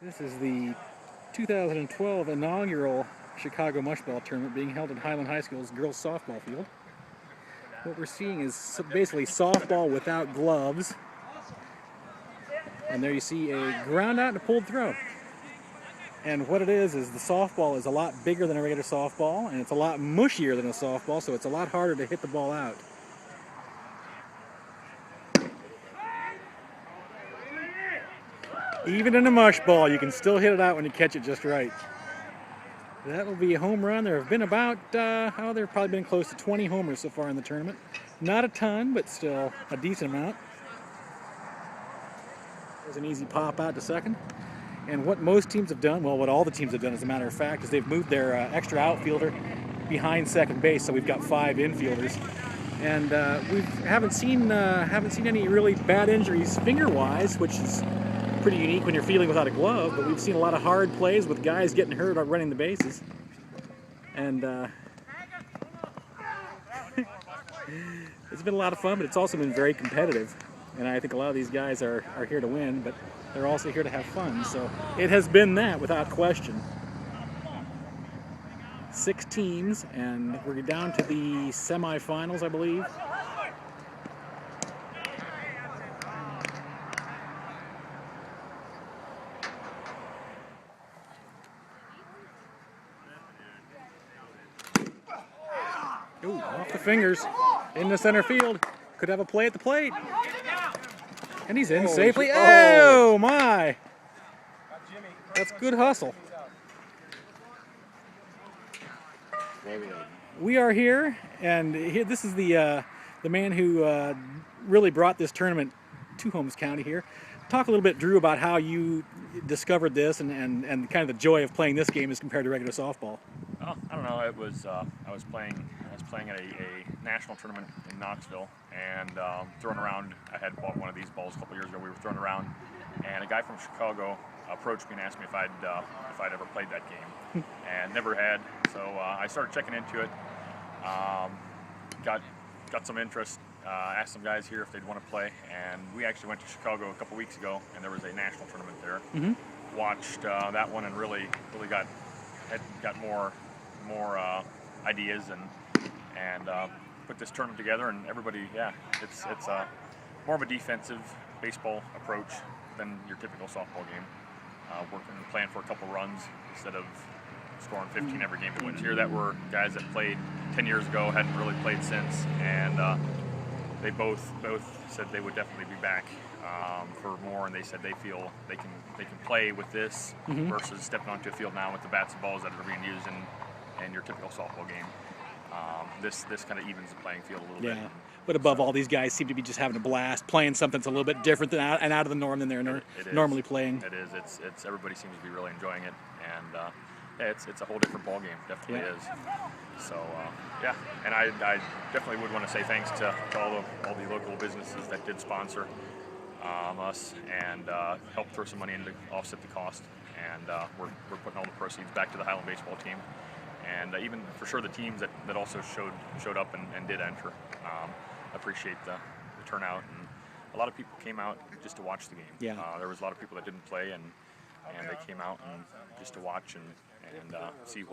This is the 2012 inaugural Chicago Mushball tournament being held at Hiland High School's girls softball field. What we're seeing is basically softball without gloves. And there you see a ground out and a pulled throw. And what it is the softball is a lot bigger than a regular softball, and it's a lot mushier than a softball, so it's a lot harder to hit the ball out. Even in a mush ball, you can still hit it out when you catch it just right. That will be a home run. There have been about, there have probably been close to 20 homers so far in the tournament. Not a ton, but still a decent amount. There's an easy pop out to second. And what most teams have done, well, what all the teams have done as a matter of fact, is they've moved their extra outfielder behind second base, so we've got 5 infielders. And we haven't seen any really bad injuries finger-wise, which is pretty unique when you're fielding without a glove, but we've seen a lot of hard plays with guys getting hurt on running the bases. And it's been a lot of fun, but it's also been very competitive. And I think a lot of these guys are here to win, but they're also here to have fun. So it has been that without question. 6 teams, and we're down to the semifinals, I believe. Ooh, off the fingers, into center field. Could have a play at the plate. And he's in safely. Oh my! That's good hustle. We are here, and this is the man who really brought this tournament to Holmes County here. Talk a little bit, Drew, about how you discovered this and kind of the joy of playing this game as compared to regular softball. Oh, I don't know. It was I was playing at a national tournament in Knoxville, and throwing around. I had bought one of these balls a couple years ago. We were throwing around, and a guy from Chicago approached me and asked me if I'd ever played that game, and never had. So I started checking into it. Got some interest. Asked some guys here if they'd want to play, and we actually went to Chicago a couple weeks ago, and there was a national tournament there. Mm-hmm. Watched that one and really got more ideas and put this tournament together, and everybody, it's more of a defensive baseball approach than your typical softball game. Working and playing for a couple runs instead of scoring 15 every game that wins. Here that were guys that played 10 years ago, hadn't really played since, and they both said they would definitely be back for more, and they said they feel they can play with this versus stepping onto a field now with the bats and balls that are being used in your typical softball game. This kind of evens the playing field a little bit. But above all, these guys seem to be just having a blast, playing something that's a little bit different and out of the norm than they're normally playing. It is. It's everybody seems to be really enjoying it, and it's a whole different ball game. Definitely is. So and I definitely would want to say thanks to all the local businesses that did sponsor us and help throw some money in to offset the cost. And we're putting all the proceeds back to the Hiland baseball team, and even for sure the teams that also showed up and did enter. Appreciate the turnout, and a lot of people came out just to watch the game. There was a lot of people that didn't play, and they came out and just to watch and see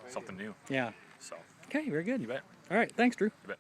something new. Yeah. So. Okay, very good. You bet. All right, thanks, Drew. You bet.